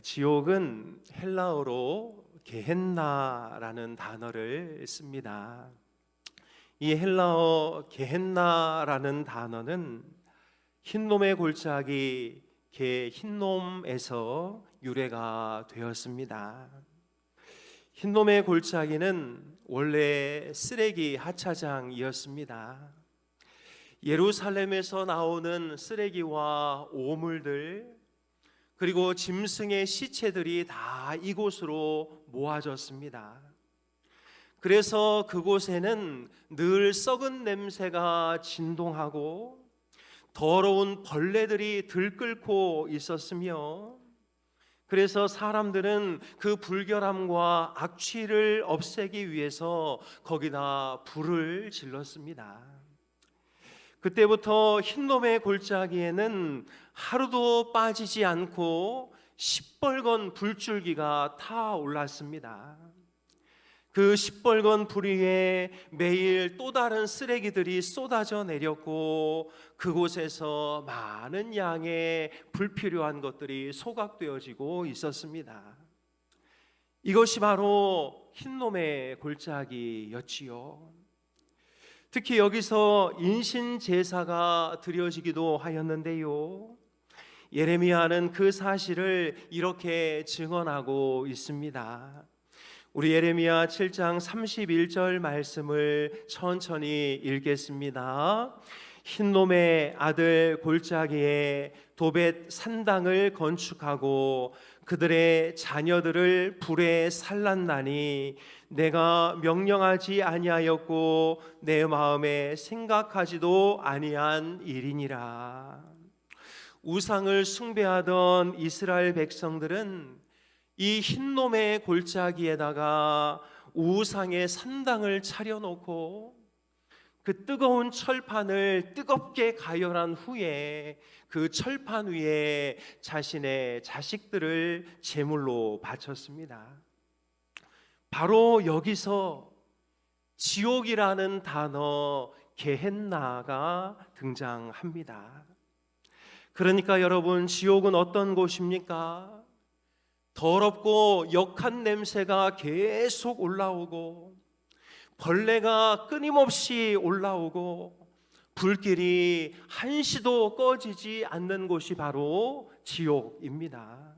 지옥은 헬라어로 게헨나라는 단어를 씁니다. 이 헬라어 게헨나라는 단어는 흰놈의 골짜기 흰놈에서 유래가 되었습니다. 흰놈의 골짜기는 원래 쓰레기 하차장이었습니다. 예루살렘에서 나오는 쓰레기와 오물들, 그리고 짐승의 시체들이 다 이곳으로 모아졌습니다. 그래서 그곳에는 늘 썩은 냄새가 진동하고 더러운 벌레들이 들끓고 있었으며, 그래서 사람들은 그 불결함과 악취를 없애기 위해서 거기다 불을 질렀습니다. 그때부터 흰놈의 골짜기에는 하루도 빠지지 않고 시뻘건 불줄기가 타올랐습니다. 그 시뻘건 불 위에 매일 또 다른 쓰레기들이 쏟아져 내렸고, 그곳에서 많은 양의 불필요한 것들이 소각되어지고 있었습니다. 이것이 바로 흰놈의 골짜기였지요. 특히 여기서 인신제사가 드려지기도 하였는데요, 예레미야는 그 사실을 이렇게 증언하고 있습니다. 우리 예레미야 7장 31절 말씀을 천천히 읽겠습니다. 흰놈의 아들 골짜기에 도벳 산당을 건축하고 그들의 자녀들을 불에 살랐나니 내가 명령하지 아니하였고 내 마음에 생각하지도 아니한 일이니라. 우상을 숭배하던 이스라엘 백성들은 이 흰놈의 골짜기에다가 우상의 산당을 차려놓고 그 뜨거운 철판을 뜨겁게 가열한 후에 그 철판 위에 자신의 자식들을 제물로 바쳤습니다. 바로 여기서 지옥이라는 단어 게헨나가 등장합니다. 그러니까 여러분, 지옥은 어떤 곳입니까? 더럽고 역한 냄새가 계속 올라오고 벌레가 끊임없이 올라오고 불길이 한시도 꺼지지 않는 곳이 바로 지옥입니다.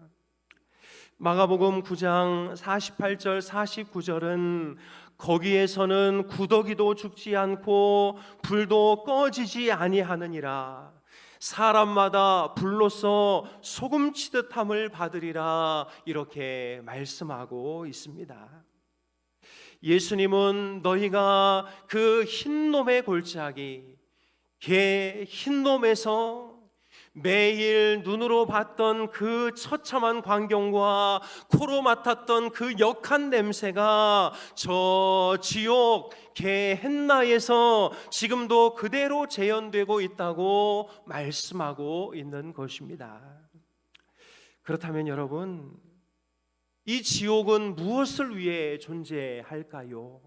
마가복음 9장 48절 49절은 거기에서는 구더기도 죽지 않고 불도 꺼지지 아니하느니라. 사람마다 불로써 소금치듯함을 받으리라, 이렇게 말씀하고 있습니다. 예수님은 너희가 그 흰놈의 골짜기 흰놈에서 매일 눈으로 봤던 그 처참한 광경과 코로 맡았던 그 역한 냄새가 저 지옥 게헨나에서 지금도 그대로 재현되고 있다고 말씀하고 있는 것입니다. 그렇다면 여러분, 이 지옥은 무엇을 위해 존재할까요?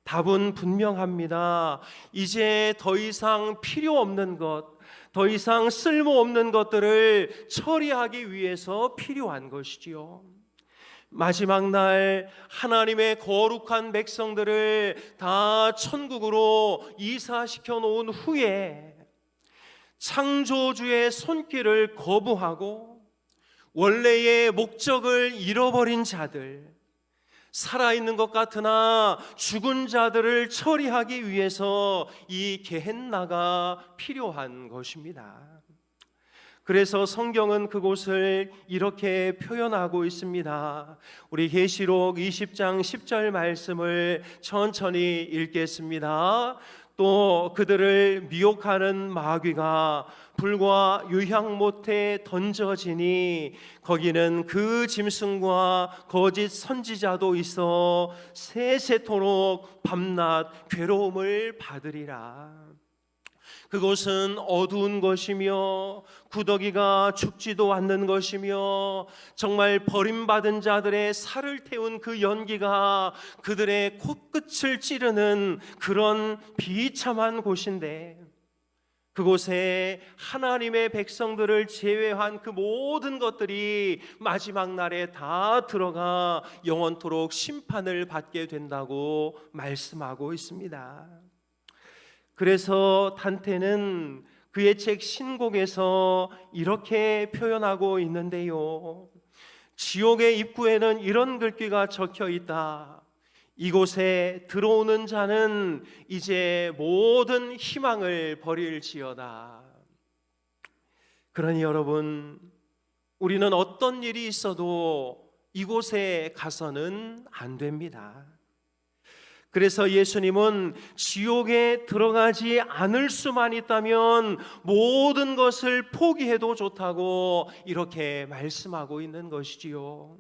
답은 분명합니다. 이제 더 이상 필요 없는 것, 더 이상 쓸모없는 것들을 처리하기 위해서 필요한 것이지요. 마지막 날 하나님의 거룩한 백성들을 다 천국으로 이사시켜 놓은 후에 창조주의 손길을 거부하고 원래의 목적을 잃어버린 자들, 살아있는 것 같으나 죽은 자들을 처리하기 위해서 이 게헨나가 필요한 것입니다. 그래서 성경은 그곳을 이렇게 표현하고 있습니다. 우리 계시록 20장 10절 말씀을 천천히 읽겠습니다. 또 그들을 미혹하는 마귀가 불과 유향못에 던져지니 거기는 그 짐승과 거짓 선지자도 있어 세세토록 밤낮 괴로움을 받으리라. 그곳은 어두운 것이며 구더기가 죽지도 않는 것이며 정말 버림받은 자들의 살을 태운 그 연기가 그들의 코끝을 찌르는 그런 비참한 곳인데, 그곳에 하나님의 백성들을 제외한 그 모든 것들이 마지막 날에 다 들어가 영원토록 심판을 받게 된다고 말씀하고 있습니다. 그래서 단테는 그의 책 신곡에서 이렇게 표현하고 있는데요. 지옥의 입구에는 이런 글귀가 적혀 있다. 이곳에 들어오는 자는 이제 모든 희망을 버릴지어다. 그러니 여러분, 우리는 어떤 일이 있어도 이곳에 가서는 안 됩니다. 그래서 예수님은 지옥에 들어가지 않을 수만 있다면 모든 것을 포기해도 좋다고 이렇게 말씀하고 있는 것이지요.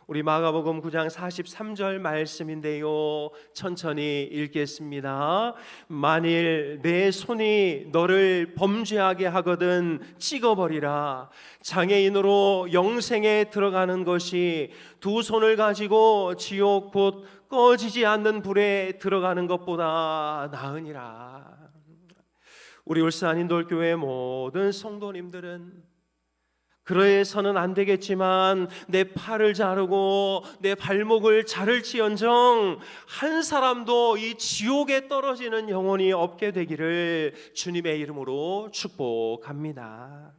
우리 마가복음 9장 43절 말씀인데요, 천천히 읽겠습니다. 만일 내 손이 너를 범죄하게 하거든 찍어버리라. 장애인으로 영생에 들어가는 것이 두 손을 가지고 지옥 곧 꺼지지 않는 불에 들어가는 것보다 나으니라. 우리 울산 인돌교회 모든 성도님들은 그래서는 안 되겠지만 내 팔을 자르고 내 발목을 자를지언정 한 사람도 이 지옥에 떨어지는 영혼이 없게 되기를 주님의 이름으로 축복합니다.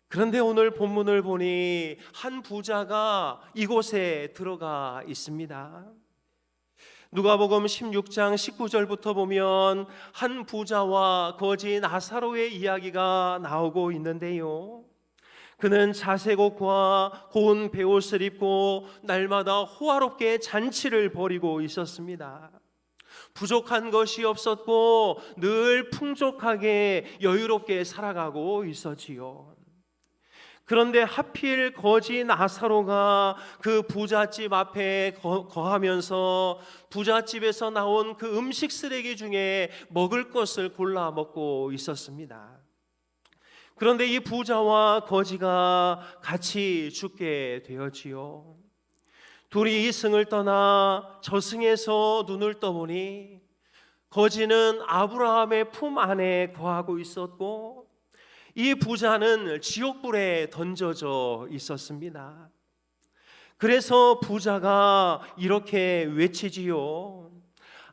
그런데 오늘 본문을 보니 한 부자가 이곳에 들어가 있습니다. 누가복음 16장 19절부터 보면 한 부자와 거지 나사로의 이야기가 나오고 있는데요. 그는 자색 옷과 고운 베옷을 입고 날마다 호화롭게 잔치를 벌이고 있었습니다. 부족한 것이 없었고 늘 풍족하게 여유롭게 살아가고 있었지요. 그런데 하필 거지 나사로가 그 부잣집 앞에 거하면서 부잣집에서 나온 그 음식 쓰레기 중에 먹을 것을 골라 먹고 있었습니다. 그런데 이 부자와 거지가 같이 죽게 되었지요. 둘이 이 승을 떠나 저 승에서 눈을 떠보니 거지는 아브라함의 품 안에 거하고 있었고 이 부자는 지옥불에 던져져 있었습니다. 그래서 부자가 이렇게 외치지요.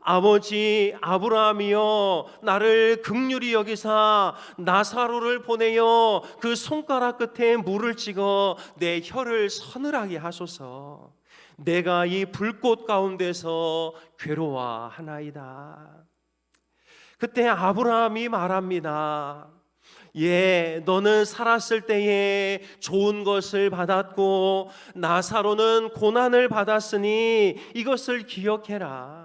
아버지 아브라함이여, 나를 긍휼히 여기사 나사로를 보내어 그 손가락 끝에 물을 찍어 내 혀를 서늘하게 하소서. 내가 이 불꽃 가운데서 괴로워하나이다. 그때 아브라함이 말합니다. 예, 너는 살았을 때에 좋은 것을 받았고 나사로는 고난을 받았으니 이것을 기억해라.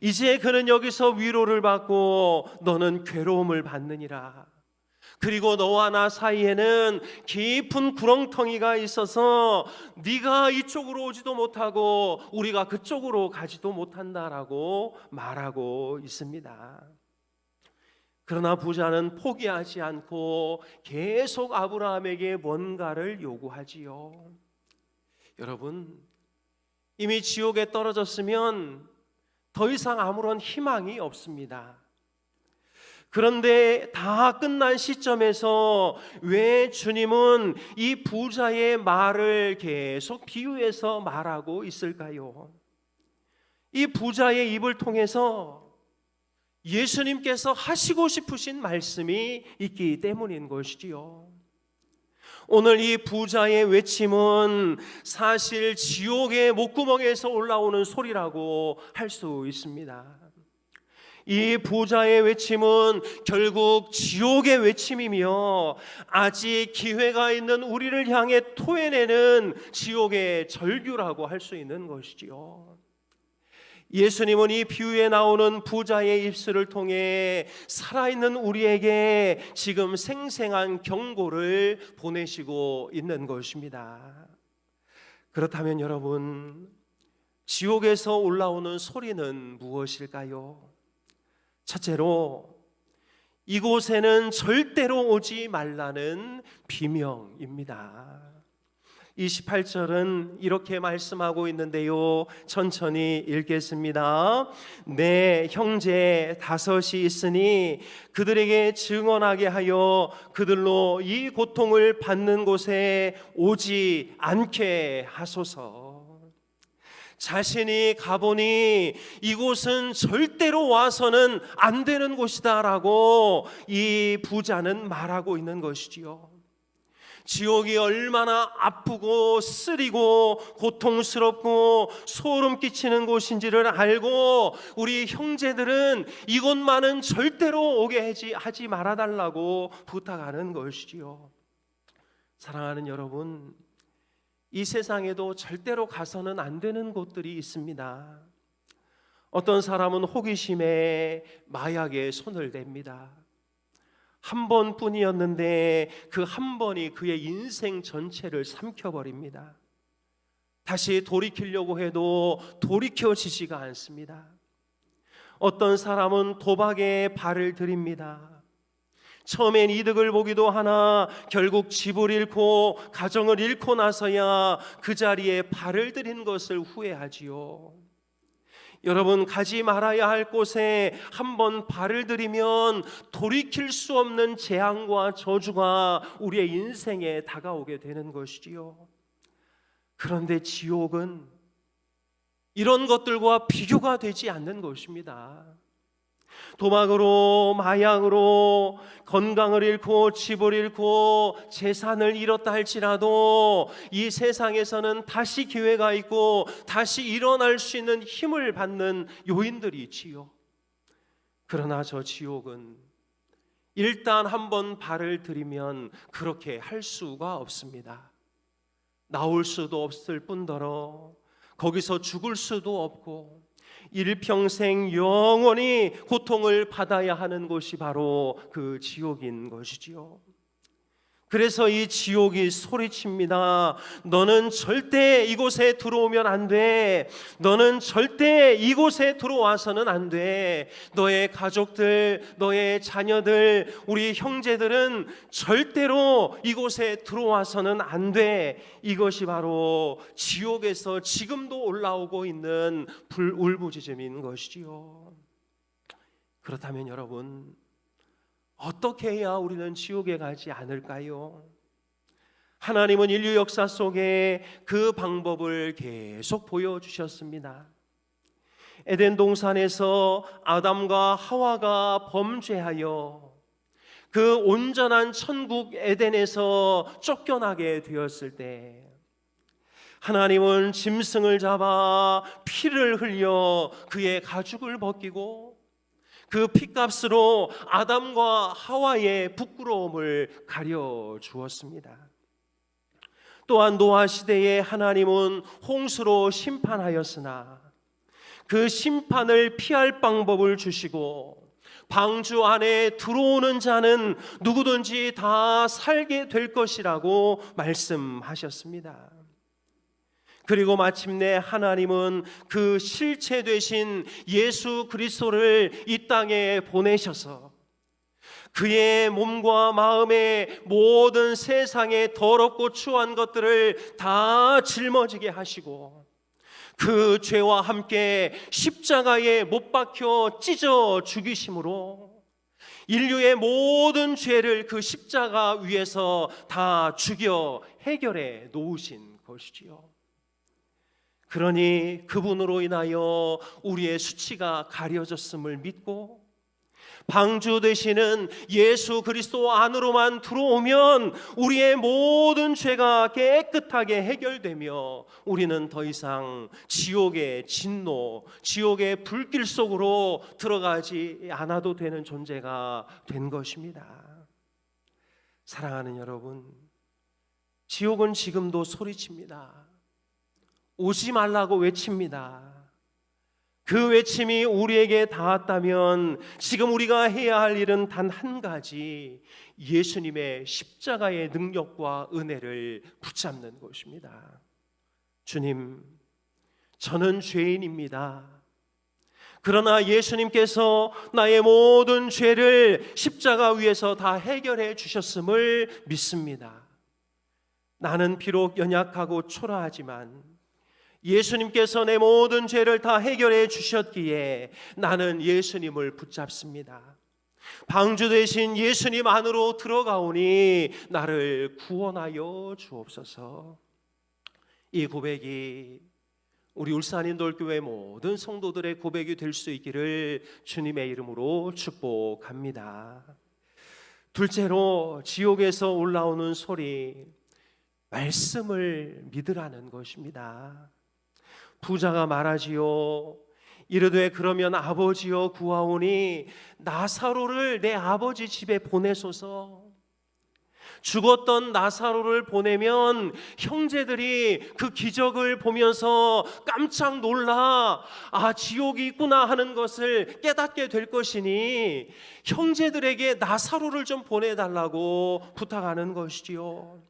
이제 그는 여기서 위로를 받고 너는 괴로움을 받느니라. 그리고 너와 나 사이에는 깊은 구렁텅이가 있어서 네가 이쪽으로 오지도 못하고 우리가 그쪽으로 가지도 못한다라고 말하고 있습니다. 그러나 부자는 포기하지 않고 계속 아브라함에게 뭔가를 요구하지요. 여러분, 이미 지옥에 떨어졌으면 더 이상 아무런 희망이 없습니다. 그런데 다 끝난 시점에서 왜 주님은 이 부자의 말을 계속 비유해서 말하고 있을까요? 이 부자의 입을 통해서 예수님께서 하시고 싶으신 말씀이 있기 때문인 것이지요. 오늘 이 부자의 외침은 사실 지옥의 목구멍에서 올라오는 소리라고 할 수 있습니다. 이 부자의 외침은 결국 지옥의 외침이며 아직 기회가 있는 우리를 향해 토해내는 지옥의 절규라고 할 수 있는 것이지요. 예수님은 이 비유에 나오는 부자의 입술을 통해 살아있는 우리에게 지금 생생한 경고를 보내시고 있는 것입니다. 그렇다면 여러분, 지옥에서 올라오는 소리는 무엇일까요? 첫째로, 이곳에는 절대로 오지 말라는 비명입니다. 28절은 이렇게 말씀하고 있는데요, 천천히 읽겠습니다. 내 형제 5이 있으니 그들에게 증언하게 하여 그들로 이 고통을 받는 곳에 오지 않게 하소서. 자신이 가보니 이곳은 절대로 와서는 안 되는 곳이다 라고 이 부자는 말하고 있는 것이지요. 지옥이 얼마나 아프고 쓰리고 고통스럽고 소름 끼치는 곳인지를 알고 우리 형제들은 이곳만은 절대로 오게 하지 말아달라고 부탁하는 것이지요. 사랑하는 여러분, 이 세상에도 절대로 가서는 안 되는 곳들이 있습니다. 어떤 사람은 호기심에 마약에 손을 댑니다. 한 번뿐이었는데 그 한 번이 그의 인생 전체를 삼켜버립니다. 다시 돌이키려고 해도 돌이켜지지가 않습니다. 어떤 사람은 도박에 발을 들입니다. 처음엔 이득을 보기도 하나 결국 집을 잃고 가정을 잃고 나서야 그 자리에 발을 들인 것을 후회하지요. 여러분, 가지 말아야 할 곳에 한번 발을 들이면 돌이킬 수 없는 재앙과 저주가 우리의 인생에 다가오게 되는 것이지요. 그런데 지옥은 이런 것들과 비교가 되지 않는 것입니다. 도박으로, 마약으로 건강을 잃고 집을 잃고 재산을 잃었다 할지라도 이 세상에서는 다시 기회가 있고 다시 일어날 수 있는 힘을 받는 요인들이 있지요. 그러나 저 지옥은 일단 한번 발을 들이면 그렇게 할 수가 없습니다. 나올 수도 없을 뿐더러 거기서 죽을 수도 없고 일평생 영원히 고통을 받아야 하는 곳이 바로 그 지옥인 것이지요. 그래서 이 지옥이 소리칩니다. 너는 절대 이곳에 들어오면 안 돼. 너는 절대 이곳에 들어와서는 안 돼. 너의 가족들, 너의 자녀들, 우리 형제들은 절대로 이곳에 들어와서는 안 돼. 이것이 바로 지옥에서 지금도 올라오고 있는 울부짖음인 것이지요. 그렇다면 여러분, 어떻게 해야 우리는 지옥에 가지 않을까요? 하나님은 인류 역사 속에 그 방법을 계속 보여주셨습니다. 에덴 동산에서 아담과 하와가 범죄하여 그 온전한 천국 에덴에서 쫓겨나게 되었을 때 하나님은 짐승을 잡아 피를 흘려 그의 가죽을 벗기고 그 피값으로 아담과 하와의 부끄러움을 가려 주었습니다. 또한 노아 시대에 하나님은 홍수로 심판하였으나 그 심판을 피할 방법을 주시고 방주 안에 들어오는 자는 누구든지 다 살게 될 것이라고 말씀하셨습니다. 그리고 마침내 하나님은 그 실체 되신 예수 그리스도를 이 땅에 보내셔서 그의 몸과 마음의 모든 세상의 더럽고 추한 것들을 다 짊어지게 하시고 그 죄와 함께 십자가에 못 박혀 찢어 죽이심으로 인류의 모든 죄를 그 십자가 위에서 다 죽여 해결해 놓으신 것이지요. 그러니 그분으로 인하여 우리의 수치가 가려졌음을 믿고 방주 되시는 예수 그리스도 안으로만 들어오면 우리의 모든 죄가 깨끗하게 해결되며 우리는 더 이상 지옥의 진노, 지옥의 불길 속으로 들어가지 않아도 되는 존재가 된 것입니다. 사랑하는 여러분, 지옥은 지금도 소리칩니다. 오지 말라고 외칩니다. 그 외침이 우리에게 닿았다면 지금 우리가 해야 할 일은 단 한 가지, 예수님의 십자가의 능력과 은혜를 붙잡는 것입니다. 주님, 저는 죄인입니다. 그러나 예수님께서 나의 모든 죄를 십자가 위에서 다 해결해 주셨음을 믿습니다. 나는 비록 연약하고 초라하지만 예수님께서 내 모든 죄를 다 해결해 주셨기에 나는 예수님을 붙잡습니다. 방주 되신 예수님 안으로 들어가오니 나를 구원하여 주옵소서. 이 고백이 우리 울산인돌교회 모든 성도들의 고백이 될 수 있기를 주님의 이름으로 축복합니다. 둘째로, 지옥에서 올라오는 소리, 말씀을 믿으라는 것입니다. 부자가 말하지요. 이르되 그러면 아버지여 구하오니 나사로를 내 아버지 집에 보내소서. 죽었던 나사로를 보내면 형제들이 그 기적을 보면서 깜짝 놀라 지옥이 있구나 하는 것을 깨닫게 될 것이니 형제들에게 나사로를 좀 보내달라고 부탁하는 것이지요.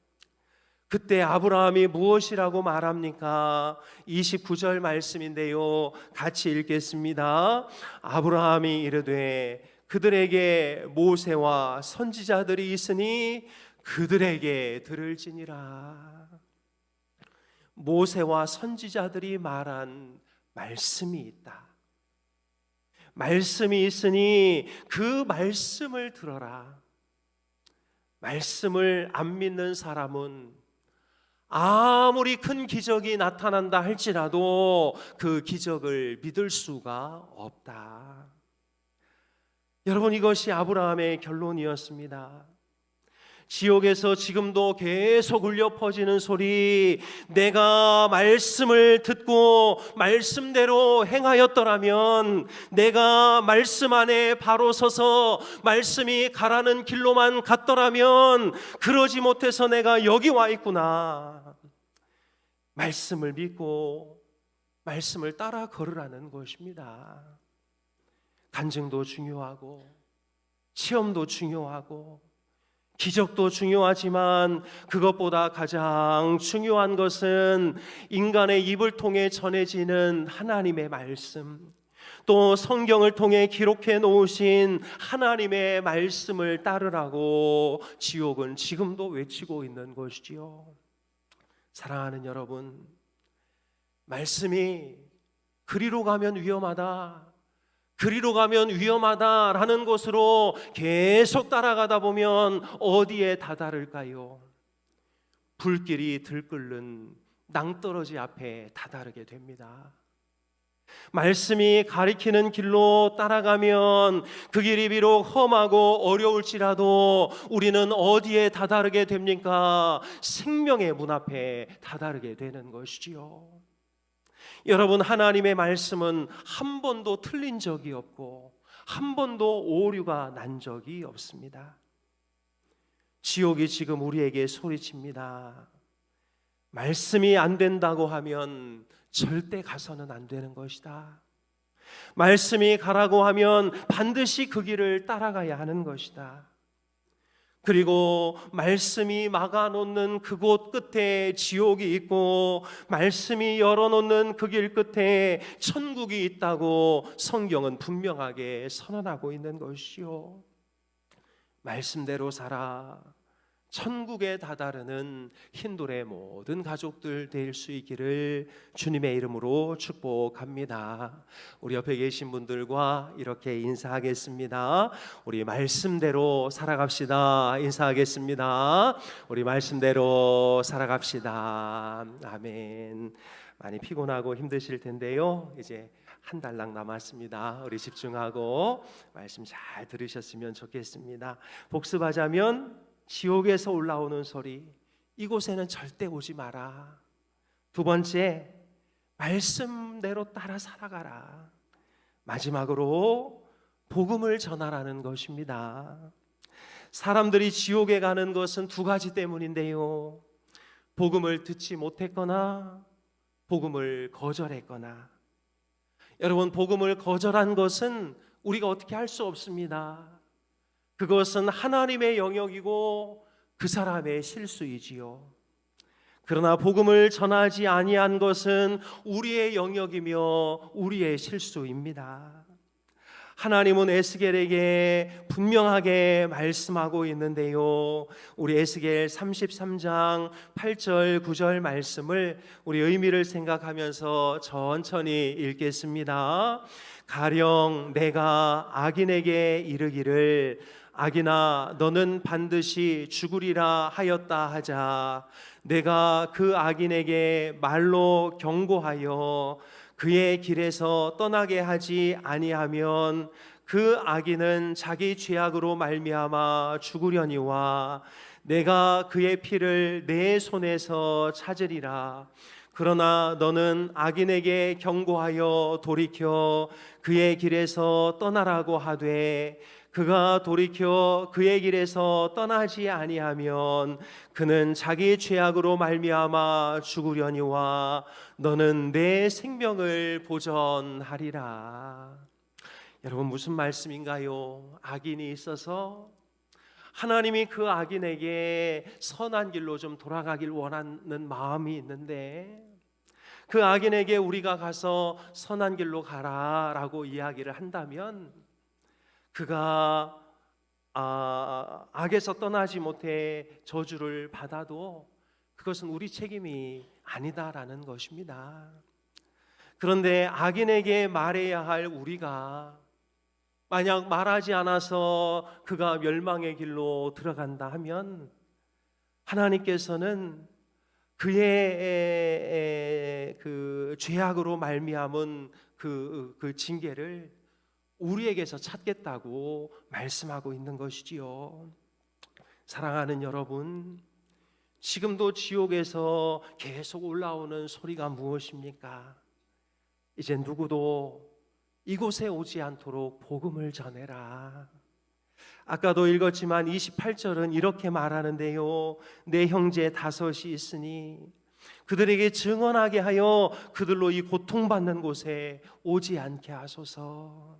그때 아브라함이 무엇이라고 말합니까? 29절 말씀인데요, 같이 읽겠습니다. 아브라함이 이르되 그들에게 모세와 선지자들이 있으니 그들에게 들을지니라. 모세와 선지자들이 말한 말씀이 있다. 말씀이 있으니 그 말씀을 들어라. 말씀을 안 믿는 사람은 아무리 큰 기적이 나타난다 할지라도 그 기적을 믿을 수가 없다. 여러분, 이것이 아브라함의 결론이었습니다. 지옥에서 지금도 계속 울려 퍼지는 소리, 내가 말씀을 듣고 말씀대로 행하였더라면, 내가 말씀 안에 바로 서서 말씀이 가라는 길로만 갔더라면, 그러지 못해서 내가 여기 와 있구나. 말씀을 믿고 말씀을 따라 걸으라는 것입니다. 간증도 중요하고 시험도 중요하고 기적도 중요하지만 그것보다 가장 중요한 것은 인간의 입을 통해 전해지는 하나님의 말씀, 또 성경을 통해 기록해 놓으신 하나님의 말씀을 따르라고 지옥은 지금도 외치고 있는 것이지요. 사랑하는 여러분, 말씀이 그리로 가면 위험하다, 그리로 가면 위험하다라는 곳으로 계속 따라가다 보면 어디에 다다를까요? 불길이 들끓는 낭떠러지 앞에 다다르게 됩니다. 말씀이 가리키는 길로 따라가면 그 길이 비록 험하고 어려울지라도 우리는 어디에 다다르게 됩니까? 생명의 문 앞에 다다르게 되는 것이지요. 여러분, 하나님의 말씀은 한 번도 틀린 적이 없고 한 번도 오류가 난 적이 없습니다. 지옥이 지금 우리에게 소리칩니다. 말씀이 안 된다고 하면 절대 가서는 안 되는 것이다. 말씀이 가라고 하면 반드시 그 길을 따라가야 하는 것이다. 그리고 말씀이 막아놓는 그곳 끝에 지옥이 있고 말씀이 열어놓는 그 길 끝에 천국이 있다고 성경은 분명하게 선언하고 있는 것이요. 말씀대로 살아 천국에 다다르는 힌돌의 모든 가족들 될 수 있기를 주님의 이름으로 축복합니다. 우리 옆에 계신 분들과 이렇게 인사하겠습니다. 우리 말씀대로 살아갑시다. 인사하겠습니다. 우리 말씀대로 살아갑시다. 아멘. 많이 피곤하고 힘드실 텐데요, 이제 한 달락 남았습니다. 우리 집중하고 말씀 잘 들으셨으면 좋겠습니다. 복습하자면 지옥에서 올라오는 소리, 이곳에는 절대 오지 마라. 두 번째, 말씀대로 따라 살아가라. 마지막으로 복음을 전하라는 것입니다. 사람들이 지옥에 가는 것은 두 가지 때문인데요, 복음을 듣지 못했거나 복음을 거절했거나. 여러분, 복음을 거절한 것은 우리가 어떻게 할 수 없습니다. 그것은 하나님의 영역이고 그 사람의 실수이지요. 그러나 복음을 전하지 아니한 것은 우리의 영역이며 우리의 실수입니다. 하나님은 에스겔에게 분명하게 말씀하고 있는데요. 우리 에스겔 33장 8절 9절 말씀을 우리 의미를 생각하면서 천천히 읽겠습니다. 가령 내가 악인에게 이르기를 악인아 너는 반드시 죽으리라 하였다 하자. 내가 그 악인에게 말로 경고하여 그의 길에서 떠나게 하지 아니하면 그 악인은 자기 죄악으로 말미암아 죽으려니와 내가 그의 피를 내 손에서 찾으리라. 그러나 너는 악인에게 경고하여 돌이켜 그의 길에서 떠나라고 하되 그가 돌이켜 그의 길에서 떠나지 아니하면 그는 자기 죄악으로 말미암아 죽으려니와 너는 내 생명을 보전하리라. 여러분 무슨 말씀인가요? 악인이 있어서 하나님이 그 악인에게 선한 길로 좀 돌아가길 원하는 마음이 있는데 그 악인에게 우리가 가서 선한 길로 가라라고 이야기를 한다면 그가 악에서 떠나지 못해 저주를 받아도 그것은 우리 책임이 아니다라는 것입니다. 그런데 악인에게 말해야 할 우리가 만약 말하지 않아서 그가 멸망의 길로 들어간다 하면 하나님께서는 그의 그 죄악으로 말미암은 그 징계를 우리에게서 찾겠다고 말씀하고 있는 것이지요. 사랑하는 여러분, 지금도 지옥에서 계속 올라오는 소리가 무엇입니까? 이제 누구도 이곳에 오지 않도록 복음을 전해라. 아까도 읽었지만 28절은 이렇게 말하는데요. 내 형제 다섯이 있으니 그들에게 증언하게 하여 그들로 이 고통받는 곳에 오지 않게 하소서.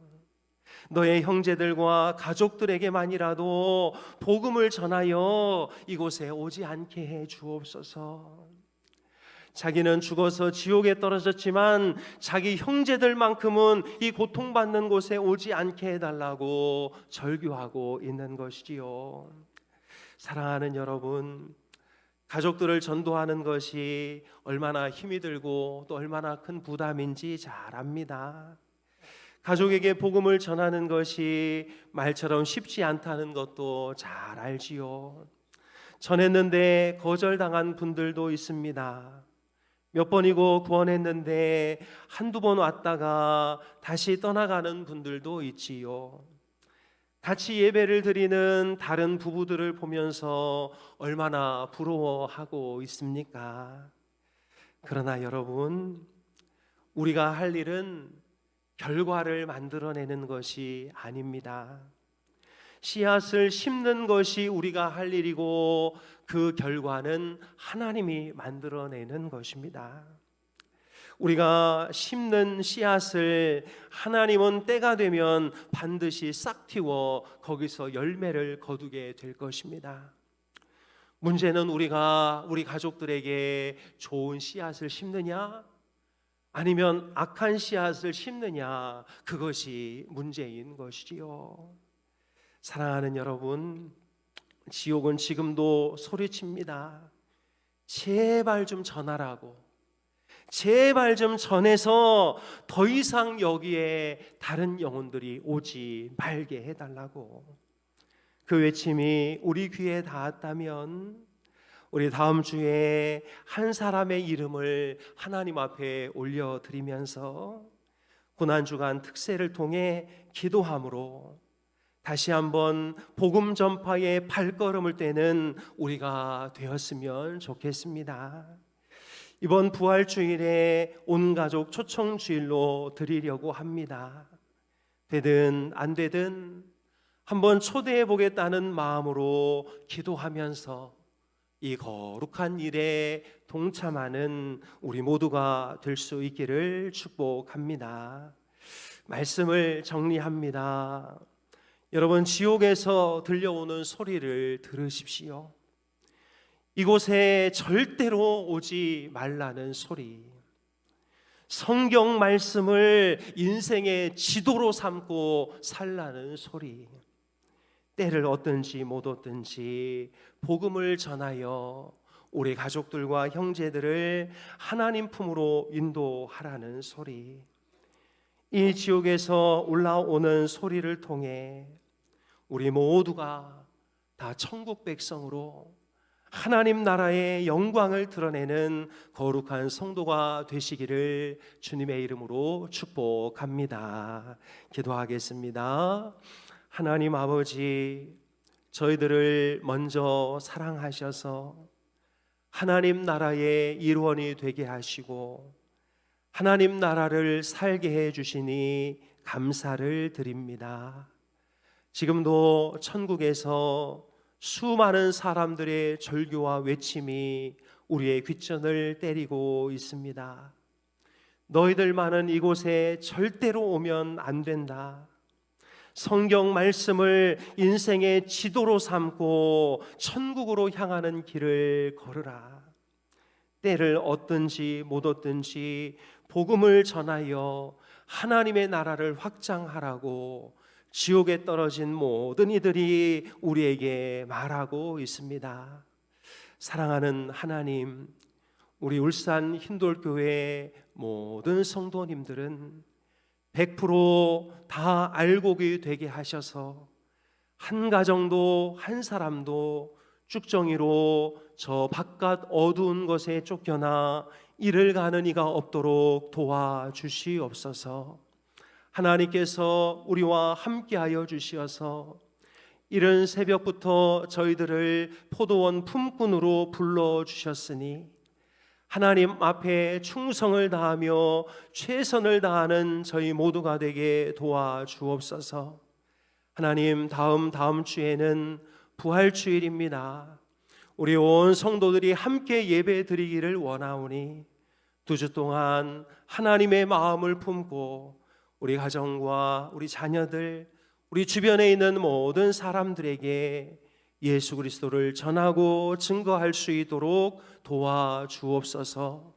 너의 형제들과 가족들에게만이라도 복음을 전하여 이곳에 오지 않게 해 주옵소서. 자기는 죽어서 지옥에 떨어졌지만 자기 형제들만큼은 이 고통받는 곳에 오지 않게 해달라고 절규하고 있는 것이지요. 사랑하는 여러분, 가족들을 전도하는 것이 얼마나 힘이 들고 또 얼마나 큰 부담인지 잘 압니다. 가족에게 복음을 전하는 것이 말처럼 쉽지 않다는 것도 잘 알지요. 전했는데 거절당한 분들도 있습니다. 몇 번이고 구원했는데 한두 번 왔다가 다시 떠나가는 분들도 있지요. 같이 예배를 드리는 다른 부부들을 보면서 얼마나 부러워하고 있습니까? 그러나 여러분, 우리가 할 일은 결과를 만들어내는 것이 아닙니다. 씨앗을 심는 것이 우리가 할 일이고 그 결과는 하나님이 만들어내는 것입니다. 우리가 심는 씨앗을 하나님은 때가 되면 반드시 싹 틔워 거기서 열매를 거두게 될 것입니다. 문제는 우리가 우리 가족들에게 좋은 씨앗을 심느냐 아니면 악한 씨앗을 심느냐, 그것이 문제인 것이지요. 사랑하는 여러분, 지옥은 지금도 소리칩니다. 제발 좀 전하라고, 제발 좀 전해서 더 이상 여기에 다른 영혼들이 오지 말게 해달라고. 그 외침이 우리 귀에 닿았다면 우리 다음 주에 한 사람의 이름을 하나님 앞에 올려드리면서 고난주간 특세를 통해 기도함으로 다시 한번 복음 전파의 발걸음을 떼는 우리가 되었으면 좋겠습니다. 이번 부활주일에 온 가족 초청주일로 드리려고 합니다. 되든 안 되든 한번 초대해 보겠다는 마음으로 기도하면서 이 거룩한 일에 동참하는 우리 모두가 될 수 있기를 축복합니다. 말씀을 정리합니다. 여러분, 지옥에서 들려오는 소리를 들으십시오. 이곳에 절대로 오지 말라는 소리. 성경 말씀을 인생의 지도로 삼고 살라는 소리. 때를 얻든지 못 얻든지 복음을 전하여 우리 가족들과 형제들을 하나님 품으로 인도하라는 소리. 이 지옥에서 올라오는 소리를 통해 우리 모두가 다 천국 백성으로 하나님 나라의 영광을 드러내는 거룩한 성도가 되시기를 주님의 이름으로 축복합니다. 기도하겠습니다. 하나님 아버지, 저희들을 먼저 사랑하셔서 하나님 나라의 일원이 되게 하시고 하나님 나라를 살게 해 주시니 감사를 드립니다. 지금도 천국에서 수많은 사람들의 절규와 외침이 우리의 귓전을 때리고 있습니다. 너희들 많은 이곳에 절대로 오면 안 된다. 성경 말씀을 인생의 지도로 삼고 천국으로 향하는 길을 걸으라. 때를 얻든지 못 얻든지 복음을 전하여 하나님의 나라를 확장하라고 지옥에 떨어진 모든 이들이 우리에게 말하고 있습니다. 사랑하는 하나님, 우리 울산 흰돌교회 모든 성도님들은 100%다 알곡이 되게 하셔서 한 가정도 한 사람도 쭉정이로 저 바깥 어두운 것에 쫓겨나 이를 가는 이가 없도록 도와주시옵소서. 하나님께서 우리와 함께하여 주시어서 이른 새벽부터 저희들을 포도원 품꾼으로 불러주셨으니 하나님 앞에 충성을 다하며 최선을 다하는 저희 모두가 되게 도와주옵소서. 하나님, 다음 주에는 부활주일입니다. 우리 온 성도들이 함께 예배 드리기를 원하오니 2주 동안 하나님의 마음을 품고 우리 가정과 우리 자녀들, 우리 주변에 있는 모든 사람들에게 예수 그리스도를 전하고 증거할 수 있도록 도와주옵소서.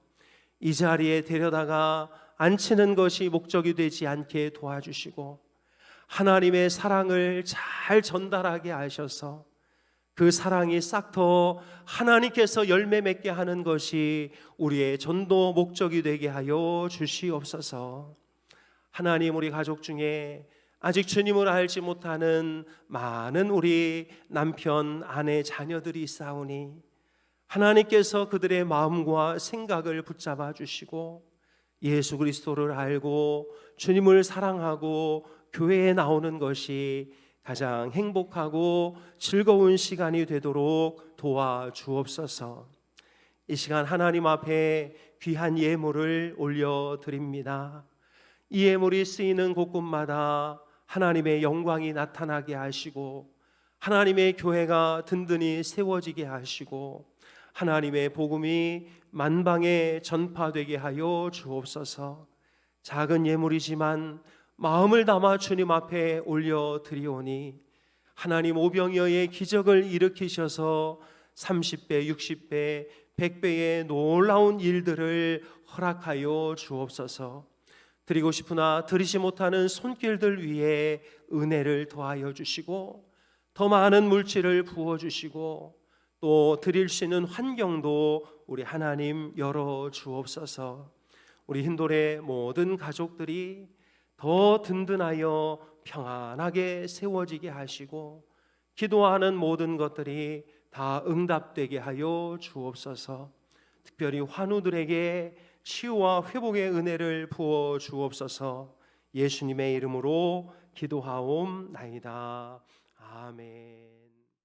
이 자리에 데려다가 앉히는 것이 목적이 되지 않게 도와주시고 하나님의 사랑을 잘 전달하게 하셔서 그 사랑이 싹터 하나님께서 열매 맺게 하는 것이 우리의 전도 목적이 되게 하여 주시옵소서. 하나님, 우리 가족 중에 아직 주님을 알지 못하는 많은 우리 남편, 아내, 자녀들이 있사오니 하나님께서 그들의 마음과 생각을 붙잡아 주시고 예수 그리스도를 알고 주님을 사랑하고 교회에 나오는 것이 가장 행복하고 즐거운 시간이 되도록 도와주옵소서. 이 시간 하나님 앞에 귀한 예물을 올려드립니다. 이 예물이 쓰이는 곳곳마다 하나님의 영광이 나타나게 하시고 하나님의 교회가 든든히 세워지게 하시고 하나님의 복음이 만방에 전파되게 하여 주옵소서. 작은 예물이지만 마음을 담아 주님 앞에 올려드리오니 하나님 오병이어의 기적을 일으키셔서 30배, 60배, 100배의 놀라운 일들을 허락하여 주옵소서. 드리고 싶으나 드리지 못하는 손길들 위에 은혜를 더하여 주시고 더 많은 물질을 부어주시고 또 드릴 수 있는 환경도 우리 하나님 열어 주옵소서. 우리 흰돌의 모든 가족들이 더 든든하여 평안하게 세워지게 하시고 기도하는 모든 것들이 다 응답되게 하여 주옵소서. 특별히 환우들에게 치유와 회복의 은혜를 부어 주옵소서. 예수님의 이름으로 기도하옵나이다. 아멘.